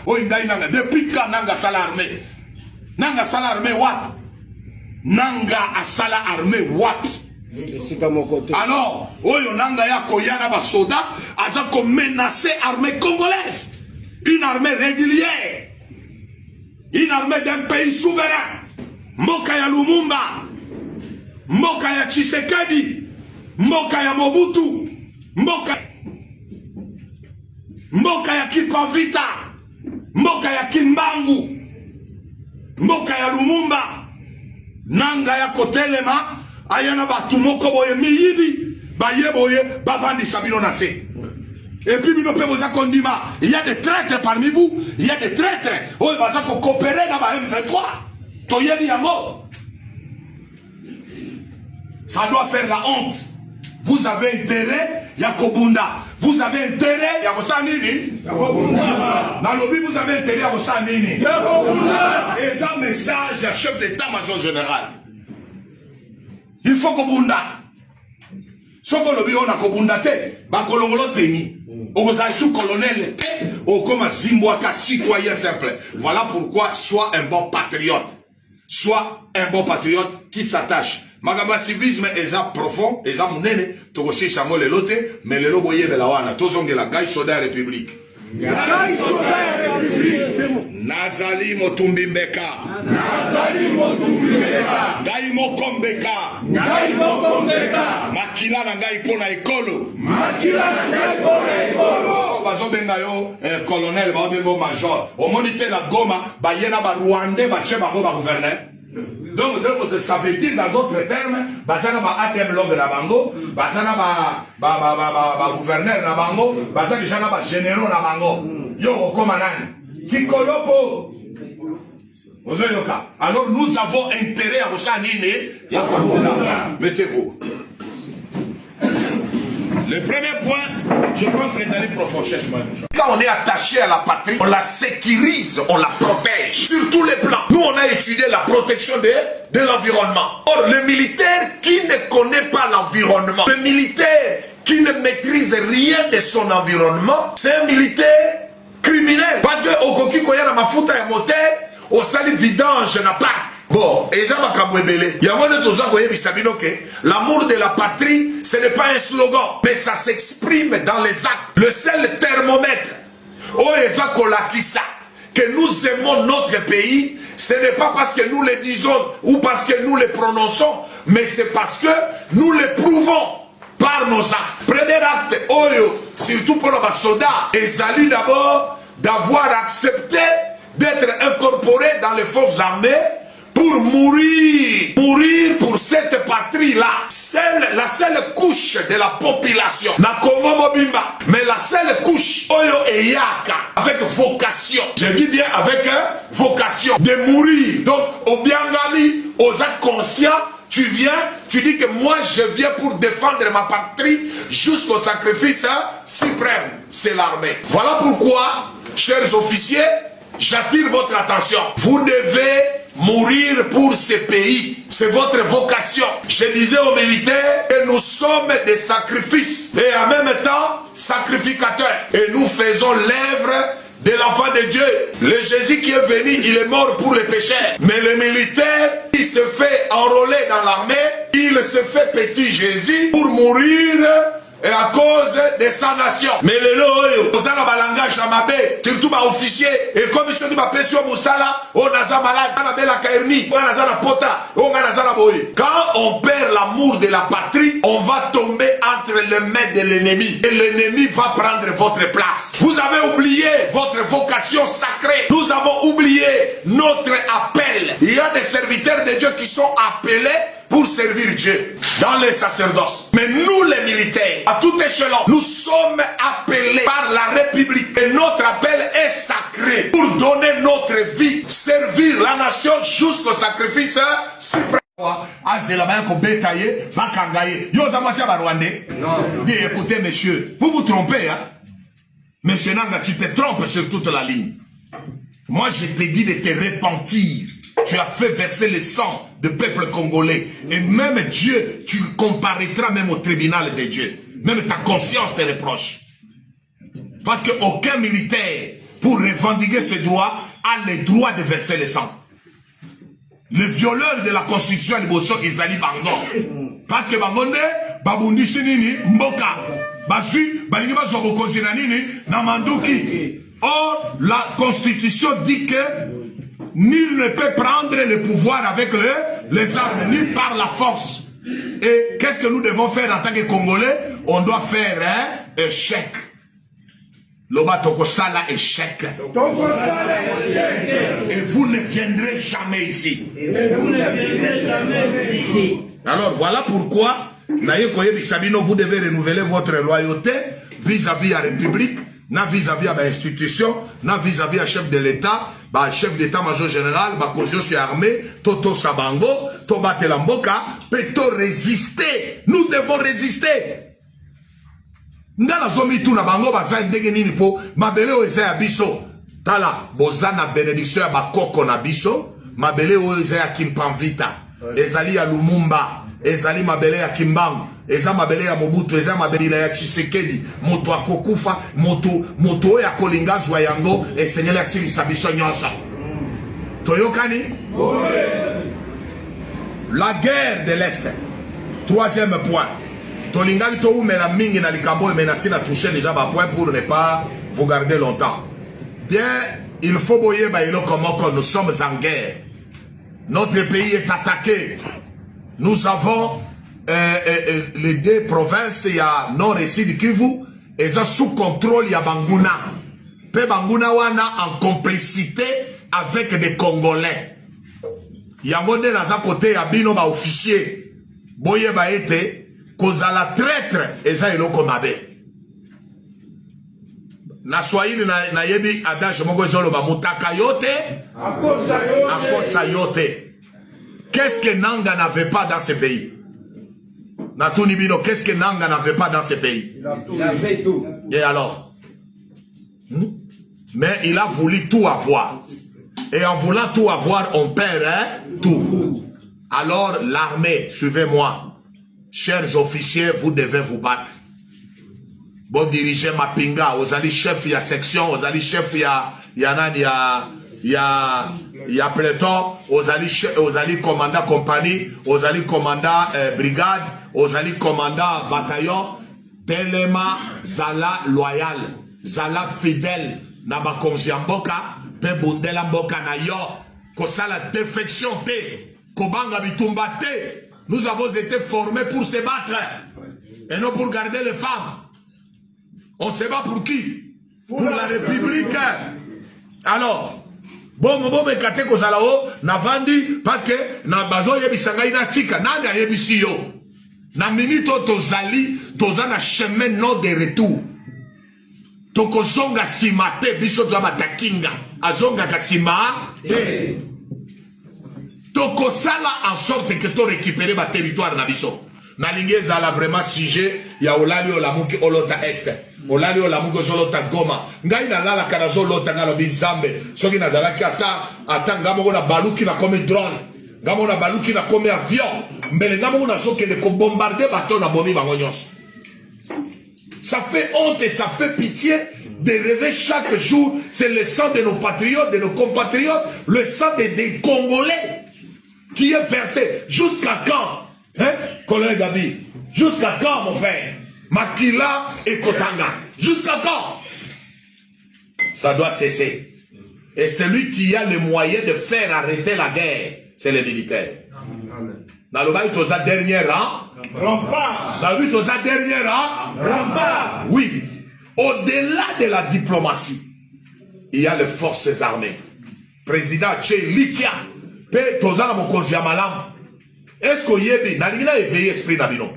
Oingai nanga. Depuis quand nanga sala armée? Nanga sala armée what? Nanga asala armée what? Alors, oyo nanga ya koyana ba soda, azako menacer armée congolaise. Une armée régulière. Une armée d'un pays souverain. Mboka ya Lumumba. Mboka ya Tshisekedi. Mboka ya Mobutu. Mboka ya Kipavita. Mboka ya Kimbangu. Mboka ya Lumumba. Nanga ya kotelema. Ayana batu moko boye miyibi. Baye boye bavandi sabino nase. Et puis, il y a des traîtres parmi vous. Il y a des traîtres. Oh, il va coopérer dans la M23. Ça doit faire la honte. Vous avez intérêt, Yakobunda. Vous avez intérêt, Yakosanini. Nalobi, vous avez intérêt, Yakosanini. Et ça, message à chef d'état-major général. Il faut Kobunda. Soko lobi on a Kobunda te, bakolongolo teni. Ozaïsou colonel te, okoma zimbouaka citoyen simple. Voilà pourquoi sois un bon patriote. Sois un bon patriote qui s'attache. Magaba civisme est profond, est mounene, tokosi samo le lote, mais le loboye belawana, tozonge la gaï soda république. Nazali Motumbi Mbeka. Nazali Motumbi Mbeka. Gai Mokombeka. Gai Mokombeka. Makila na ngai pona ekolo. Makila na ngai pona ekolo. Bazo benga yo colonel, bazo benga major. Au monité la Goma, ba yena ba Rwandais, ba tche ba gouverneur. Donc, ça veut dire dans d'autres termes, basana ba ATM log na bango, basana ba gouverneur na bango, basana déjà na ba généraux na bango. Yo komanani. Kikolopo. Alors nous avons intérêt à vous Yakobola. Mettez-vous. Le premier point, je pense que les années profondes. Quand on est attaché à la patrie, on la sécurise, on la protège sur tous les plans. Nous, on a étudié la protection de l'environnement. Or, le militaire qui ne connaît pas l'environnement, le militaire qui ne maîtrise rien de son environnement, c'est un militaire criminel. Parce que au Koki Koya na mafuta ya moteur, au sali vidange n'a pas. Bon, et ça m'a camouébélé. Il y a un moment l'amour de la patrie, ce n'est pas un slogan, mais ça s'exprime dans les actes. Le seul thermomètre, que nous aimons notre pays, ce n'est pas parce que nous le disons ou parce que nous le prononçons, mais c'est parce que nous le prouvons par nos actes. Premier acte, surtout pour les soldats, et salut d'abord d'avoir accepté d'être incorporé dans les forces armées pour mourir pour cette patrie-là. La seule couche de la population, na Congo Mobimba, mais la seule couche, Oyo et Yaka, avec vocation, je dis bien avec vocation, de mourir. Donc, au Biangali, aux actes conscients, tu viens, tu dis que moi je viens pour défendre ma patrie jusqu'au sacrifice suprême, c'est l'armée. Voilà pourquoi, chers officiers, j'attire votre attention. Vous devez mourir pour ce pays. C'est votre vocation. Je disais aux militaires que nous sommes des sacrifices et en même temps sacrificateurs. Et nous faisons l'œuvre de l'enfant de Dieu. Le Jésus qui est venu, il est mort pour les pécheurs. Mais le militaire, il se fait enrôler dans l'armée, il se fait petit Jésus pour mourir et à cause de sa nation. Mais le loyo, on a un langage à mabé, surtout les officiers, et comme ils sont dit, on a un malade, on a la caernie, on a la pota, on a la boy. Quand on perd l'amour de la patrie, on va tomber entre les mains de l'ennemi. Et l'ennemi va prendre votre place. Vous avez oublié votre vocation sacrée. Nous avons oublié notre appel. Il y a des serviteurs de Dieu qui sont appelés pour servir Dieu dans les sacerdoces. Mais nous les militaires, à tout échelon, nous sommes appelés par la République et notre appel est sacré pour donner notre vie, servir la nation jusqu'au sacrifice suprême. Écoutez monsieur, vous vous trompez hein? Monsieur Nanga, tu te trompes sur toute la ligne. Moi je te dis de te repentir. Tu as fait verser le sang du peuple congolais. Et même Dieu, tu comparaîtras même au tribunal de Dieu. Même ta conscience te reproche. Parce qu'aucun militaire pour revendiquer ses droits, a le droit de verser le sang. Le violeur de la constitution de Bosso, ils allaient bango. Parce que bango ne, babundi sinini, mboka. Basu, balingi bazo konsinanini, namanduki. Or, la constitution dit que nul ne peut prendre le pouvoir avec les armes, ni par la force. Et qu'est-ce que nous devons faire en tant que Congolais? On doit faire un chèque. Loba tokosala échec. Et vous ne viendrez jamais ici. Alors voilà pourquoi, vous devez renouveler votre loyauté vis-à-vis de la République, vis-à-vis de l'institution, vis-à-vis du chef de l'État, chef d'état-major général, caution sur l'armée, Toto Sabango, Toba Telamboka, peut résister. Nous devons résister. Ndala zomi tu na bango baza ndenge nini po mabele o eza ya biso tala boza na bénédiction ya bakoko na biso mabele o eza ya Kimpanvita ezali ya Lumumba ezali mabele ya Kimbangu eza mabele ya Mobutu eza mabele ya Tshisekedi moto akokufa moto ya kolingazwa yango esenyela silisa biso nyonso toyokani la guerre de l'Est. Troisième point. Tolingaki to umela mingi na likambo menasi na toucher déjà ba point pour ne pas vous garder longtemps. Bien, il faut boyer ba ilo comment que nous sommes en guerre. Notre pays est attaqué. Nous avons les deux provinces, il y a Nord et Sud Kivu, et ça sous contrôle il y a Banguna. Pe Banguna wana en complicité avec des Congolais. Il y a monde dans un côté à bino ba officier. Boyer ba été kozala traître eza eloko mabe na swahili na yebi adage moko ezoloba mutaka yote akosa yote. Qu'est-ce que Nanga n'avait pas dans ce pays? Natuni bino, qu'est-ce que Nanga n'avait pas dans ce pays? Il avait tout. Et alors? Mais il a voulu tout avoir. Et en voulant tout avoir, on perd tout. Alors l'armée, suivez-moi. Chers officiers, vous devez vous battre. Bon diriger Mapinga, vous allez chef, il y a section, vous allez chef, il y a peloton, vous allez commandant compagnie, vous allez commandant brigade, vous allez commandant bataillon. Telema Zala loyal, Zala fidèle, Naba Konziamboka, Pe Bundela Mboka na yo, Kosala défection te, Kobanga Bitumba te. Nous avons été formés pour se battre et non pour garder les femmes. On se bat pour qui? Pour la République. Alors, bon, mais kate ko zalao na vandi parce que na bazo yebisanga ina tika nanga yebisi yo. Na minito tozali tozana chemin non de retour. Toko zonga simate biso twa batakinga azonga kasima te. Toko sala en sorte que tu récupères ma territoire na biso. Na lingeza la vraiment sujet ya olali olamuki olota est. Olali olamuki olota Goma. Ngai na lala kanazo lota ngalo bizambe. Soki na zalaki ata ngamo na baluki na comme drone. Ngamo na baluki na comme avion. Mbele ngamo na soki de ko bombarder bateau na bomi bango nyonso. Ça fait honte et ça fait pitié de rêver chaque jour. C'est le sang de nos patriotes, de nos compatriotes, le sang des Congolais qui est versé. Jusqu'à quand? Hein, collègue Gabi? Jusqu'à quand, mon frère? Makila et Kotanga. Jusqu'à quand? Ça doit cesser. Et celui qui a le moyen de faire arrêter la guerre, c'est les militaires. Dans le bail, tu as dernière rempart. Dans le bail, tu as dernière rempart. Oui. Au-delà de la diplomatie, il y a les forces armées. Président Tché Likia. Pe tozana mokonzi ya malamu. Est-ce que yebi na lingina éveiller esprit na bino?